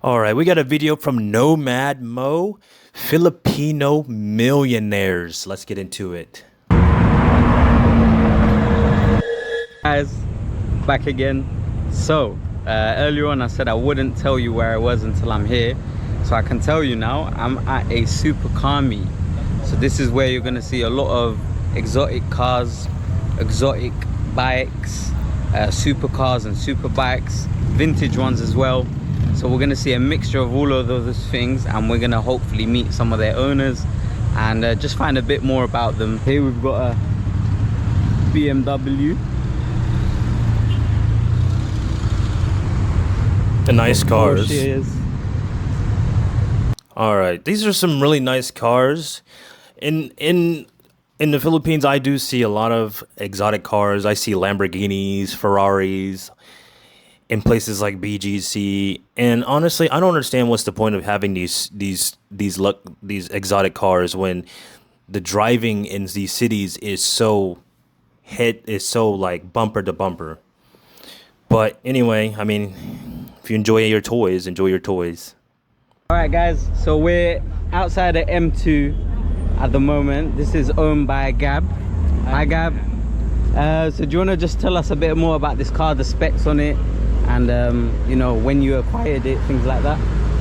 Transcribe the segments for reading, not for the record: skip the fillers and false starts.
All right, we got a video from Nomad Mo, Filipino millionaires. Let's get into it. Guys, back again. So earlier on I said I wouldn't tell you where I was until I'm here, so I can tell you now. I'm at a supercar meet. So this is where you're gonna see a lot of exotic cars, exotic bikes, supercars and super bikes, vintage ones as well. So we're gonna see a mixture of all of those things, and we're gonna hopefully meet some of their owners and just find a bit more about them. Here we've got a BMW. The nice cars. Porsches. All right, these are some really nice cars. In the Philippines, I do see a lot of exotic cars. I see Lamborghinis, Ferraris, in places like BGC. And honestly, I don't understand what's the point of having these exotic cars when the driving in these cities is so like bumper to bumper. But anyway, I mean, if you enjoy your toys, enjoy your toys. All right, guys, so we're outside of M2 at the moment. This is owned by Gab. Hi, Gab. So do you want to just tell us a bit more about this car, the specs on it, and you know, when you acquired it, things like that?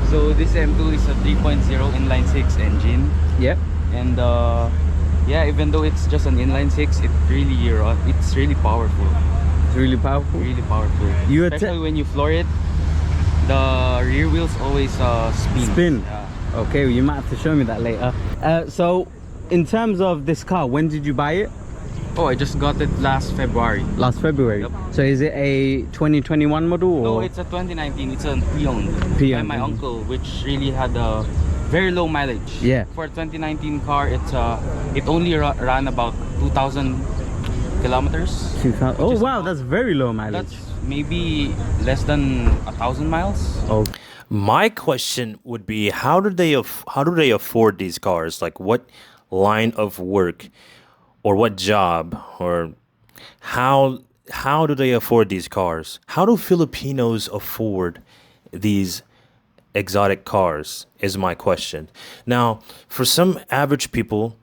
So this M2 is a 3.0 inline 6 engine. Yep. And yeah, even though it's just an inline 6, it's really powerful. It's really powerful. Really powerful. Especially when you floor it, the rear wheels always spin. Yeah. Okay, well, you might have to show me that later. So in terms of this car, when did you buy it? Oh, I just got it last February. Last February. Yep. So is it a 2021 model? Or? No, it's a 2019. It's a pre-owned by my uncle, which really had a very low mileage. Yeah. For a 2019 car, it only ran about 2,000 kilometers. 2000. Oh wow, that's very low mileage. That's maybe less than 1,000 miles. Oh. My question would be, how do they afford these cars? Like, what line of work or what job, or how do they afford these cars? How do Filipinos afford these exotic cars is my question. Now, for some average people,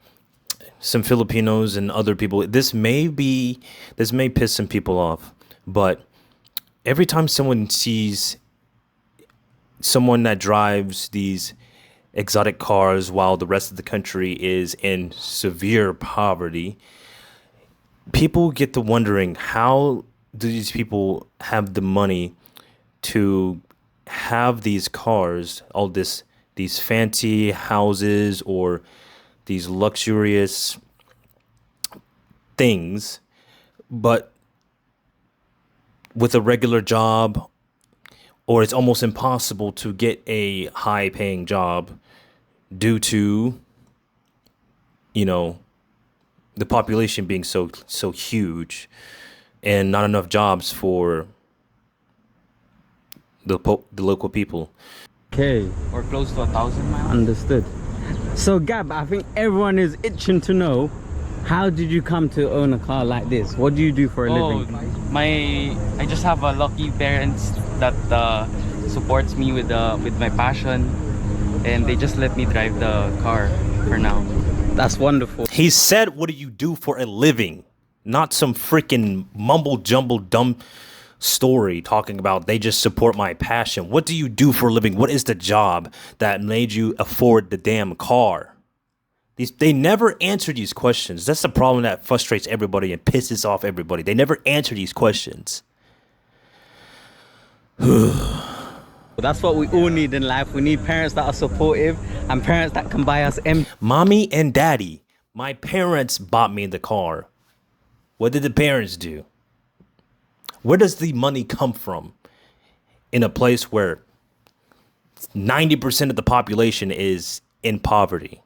some Filipinos and other people, this may piss some people off, but every time someone sees someone that drives these exotic cars while the rest of the country is in severe poverty, people get to wondering, how do these people have the money to have these cars, all these fancy houses or these luxurious things, but with a regular job, or it's almost impossible to get a high paying job due to, you know, the population being so huge and not enough jobs for the local people. Okay. Or close to 1,000 miles. Understood. So Gab, I think everyone is itching to know, how did you come to own a car like this? What do you do for a living? I just have a lucky parents that supports me with my passion, and they just let me drive the car for now. That's wonderful. He said, what do you do for a living? Not some freaking mumble jumble dumb story talking about they just support my passion. What do you do for a living? What is the job that made you afford the damn car? They never answer these questions. That's the problem that frustrates everybody and pisses off everybody. They never answer these questions. That's what we all need in life. We need parents that are supportive and parents that can buy us Mommy and daddy. My parents bought me the car. What did the parents do? Where does the money come from in a place where 90% of the population is in poverty?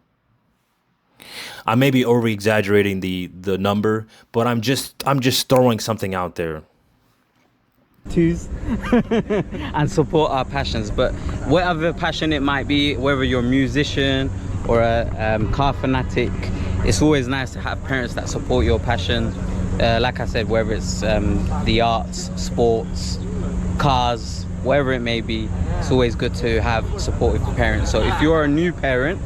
I may be over exaggerating the number, but I'm just throwing something out there. And support our passions, but whatever passion it might be, whether you're a musician or a car fanatic, it's always nice to have parents that support your passion. Like I said, whether it's the arts, sports, cars, whatever it may be, it's always good to have supportive parents. So if you're a new parent,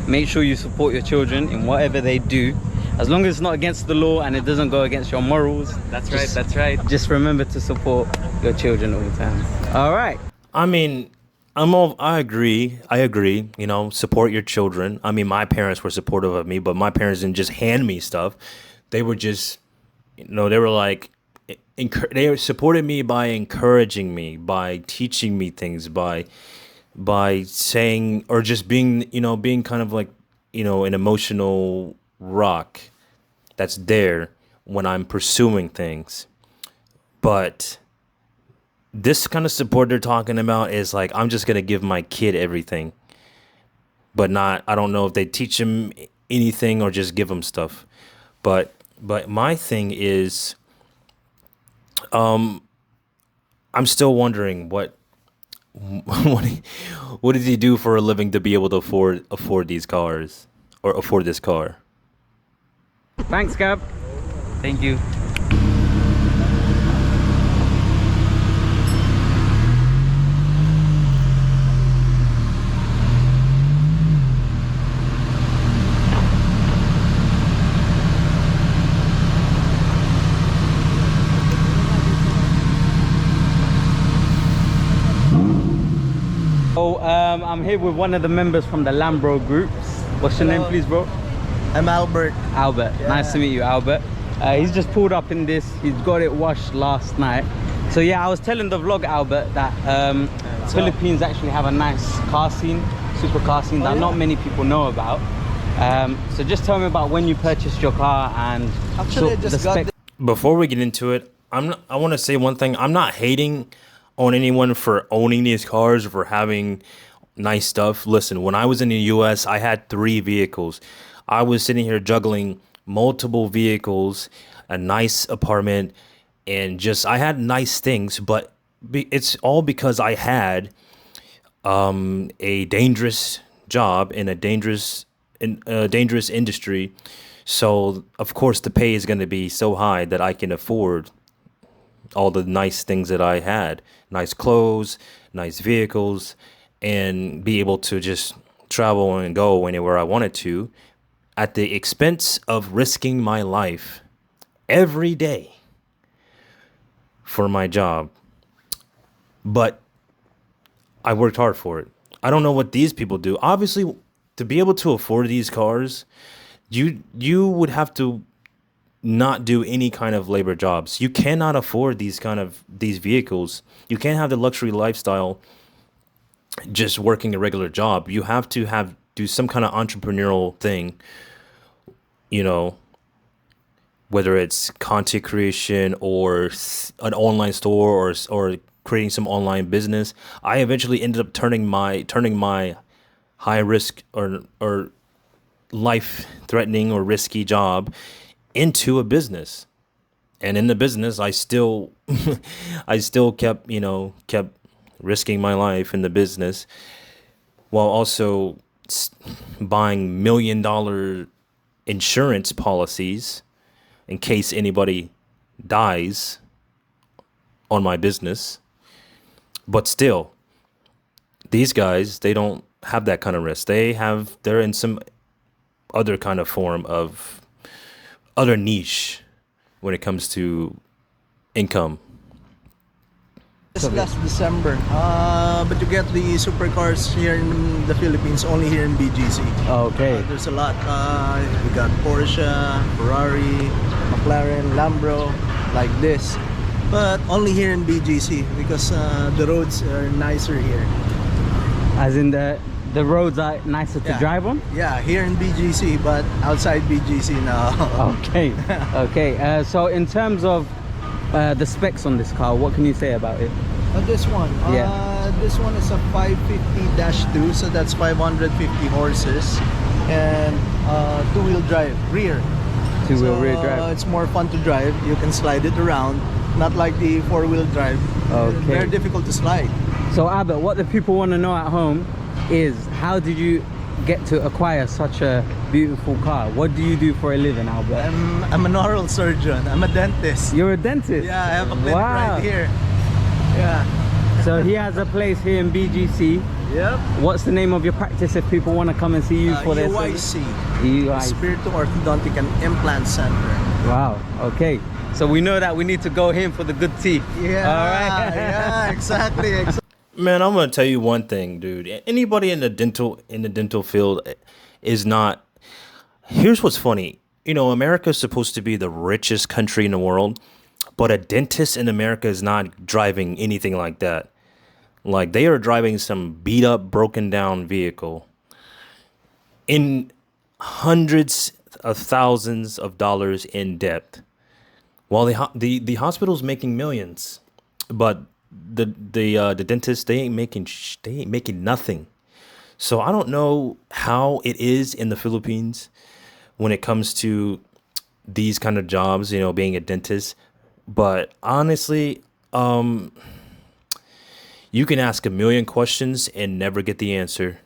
make sure you support your children in whatever they do, as long as it's not against the law and it doesn't go against your morals. That's right, that's right. Just remember to support your children all the time. All right. I mean, I agree. I agree. You know, support your children. I mean, my parents were supportive of me, but my parents didn't just hand me stuff. They were just, you know, they were like, they supported me by encouraging me, by teaching me things, by saying, or just being, you know, being kind of like, you know, an emotional rock that's there when I'm pursuing things. But this kind of support they're talking about is like, I'm just gonna give my kid everything, but not, I don't know if they teach him anything or just give him stuff. But my thing is, I'm still wondering what did he do for a living to be able to afford these cars or afford this car? Thanks, Gab. Thank you. So I'm here with one of the members from the Lambro groups. What's your name, please, bro? I'm Albert. Albert. Yeah. Nice to meet you, Albert. He's just pulled up in this. He's got it washed last night. So yeah, I was telling the vlog, Albert, that Philippines actually have a nice car scene, super car scene that not many people know about. So just tell me about when you purchased your car and Actually, I just got Before we get into it, I want to say one thing. I'm not hating on anyone for owning these cars or for having nice stuff. Listen, when I was in the US, I had 3 vehicles. I was sitting here juggling multiple vehicles, a nice apartment, and just I had nice things, but it's all because I had a dangerous job in a dangerous industry. So of course the pay is going to be so high that I can afford all the nice things that I had, nice clothes, nice vehicles, and be able to just travel and go anywhere I wanted to at the expense of risking my life every day for my job. But I worked hard for it. I don't know what these people do. Obviously, to be able to afford these cars, you would have to not do any kind of labor jobs. You cannot afford these vehicles. You can't have the luxury lifestyle just working a regular job. You have to do some kind of entrepreneurial thing, you know, whether it's content creation or an online store or creating some online business. I eventually ended up turning my high risk or life threatening or risky job into a business. And in the business, I still kept risking my life in the business while also buying $1 million insurance policies in case anybody dies on my business. But still, these guys, they don't have that kind of risk. They're in some other kind of form of other niche when it comes to income. this last December. But you get the supercars here in the Philippines only here in BGC. Okay. There's a lot. We got Porsche, Ferrari, McLaren, Lambro, like this. But only here in BGC because the roads are nicer here. As in the roads are nicer to Yeah. drive on? Yeah, here in BGC, but outside BGC now. Okay. Okay. So in terms of the specs on this car, what can you say about it? This one, this one is a 550-2, so that's 550 horses, and two-wheel drive, rear. Two-wheel rear drive. It's more fun to drive. You can slide it around, not like the four-wheel drive. Okay. Very difficult to slide. So Albert, what the people want to know at home is how did you get to acquire such a beautiful car? What do you do for a living, Albert? I'm an oral surgeon. I'm a dentist. You're a dentist? Yeah, I have a clinic Wow. right here. Yeah. So he has a place here in BGC. Yep. What's the name of your practice if people want to come and see you for their service? EYC. Spiritual Orthodontic and Implant Center. Wow. Okay. So we know that we need to go in for the good teeth. Yeah. All right. Yeah. Exactly. Man, I'm gonna tell you one thing, dude. Anybody in the dental field is not. Here's what's funny. You know, America is supposed to be the richest country in the world, but a dentist in America is not driving anything like that. Like, they are driving some beat up, broken down vehicle in hundreds of thousands of dollars in debt, while the hospital's making millions, but the dentist, they ain't making nothing. So I don't know how it is in the Philippines when it comes to these kind of jobs, you know, being a dentist. But honestly, you can ask a million questions and never get the answer.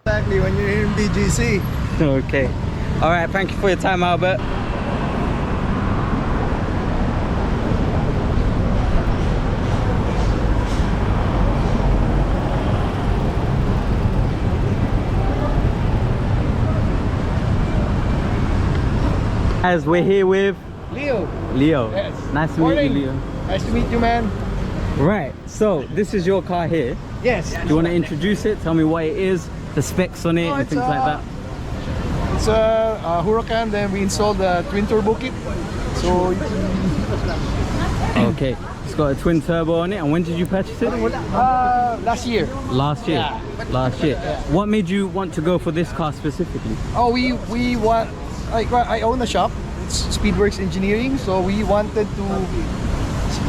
Exactly, when you're here in BGC. Okay. All right. Thank you for your time, Albert. Guys, we're here with Leo. Leo. Yes. Nice to meet Morning. you, Leo. Nice to meet you, man. Right. So this is your car here. Yes. Do you want to introduce it? Tell me what it is, the specs on it, and it's, things like that. It's a Huracan, then we installed the twin turbo kit. So Okay. It's got a twin turbo on it. And when did you purchase it? last year. Last year. Yeah. Last year. What made you want to go for this car specifically? Oh, we want. I own a shop. It's Speedworks Engineering. So we wanted to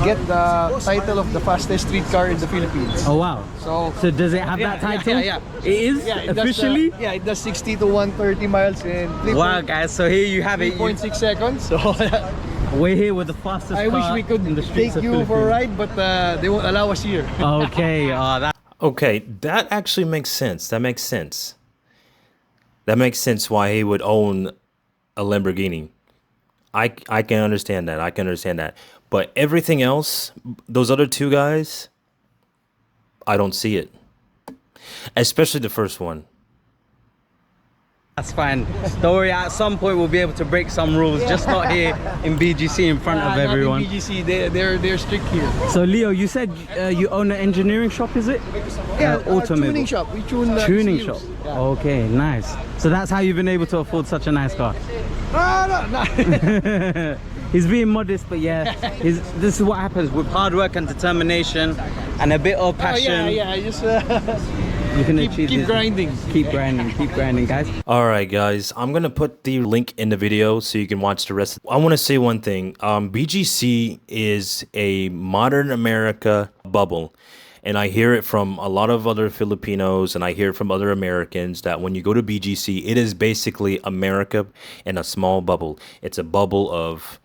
get the title of the fastest street car in the Philippines. Oh wow. So does it have that title? Yeah. It is It does, officially? it does 60 to 130 miles in Wow, guys. So here you have it. 3.6 seconds. So We're here with the fastest I wish car we could in the streets take of you for a Philippines. ride, but they won't allow us here. Okay. Okay, that actually makes sense. That makes sense. That makes sense why he would own a Lamborghini. I can understand that. I can understand that. But everything else, those other two guys, I don't see it. Especially the first one. That's fine. Don't worry, at some point we'll be able to break some rules, just not here in BGC in front of everyone. Not in BGC, they're strict here. So Leo, you said you own an engineering shop, is it? Yeah, automobile. tuning shop. We tune the Tuning ECUs. shop. Yeah. Okay, nice. So that's how you've been able to afford such a nice car. No. He's being modest, but yeah, this is what happens with hard work and determination and a bit of passion. Yeah. Just You can achieve keep this. grinding. Keep grinding, guys. All right, guys. I'm gonna put the link in the video so you can watch the rest. I want to say one thing. BGC is a modern America bubble, and I hear it from a lot of other Filipinos, and I hear it from other Americans that when you go to BGC, it is basically America in a small bubble. It's a bubble of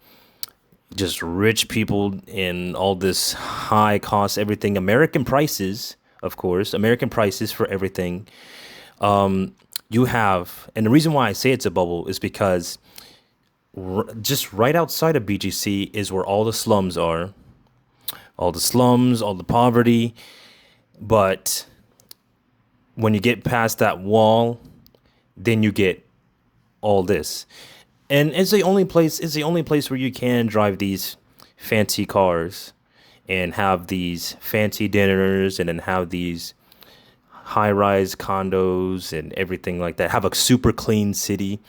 just rich people and all this high cost everything. American prices. Of course, American prices for everything. You have, and the reason why I say it's a bubble is because just right outside of BGC is where all the slums are. All the slums, all the poverty. But when you get past that wall, then you get all this. And it's the only place where you can drive these fancy cars and have these fancy dinners and then have these high-rise condos and everything like that. Have a super clean city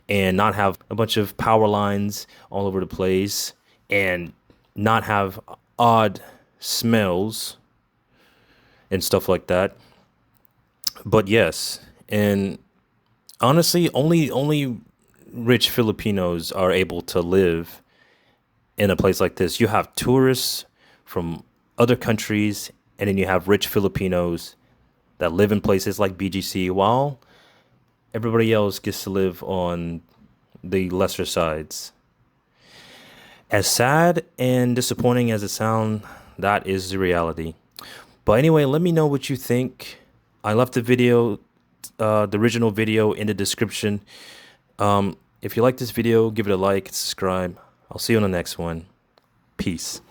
and not have a bunch of power lines all over the place and not have odd smells and stuff like that. But yes, and honestly, only rich Filipinos are able to live in a place like this. You have tourists from other countries, and then you have rich Filipinos that live in places like BGC, while everybody else gets to live on the lesser sides. As sad and disappointing as it sounds, that is the reality. But anyway, let me know what you think. I left the video, the original video, in the description. If you like this video, give it a like, subscribe. I'll see you on the next one. Peace.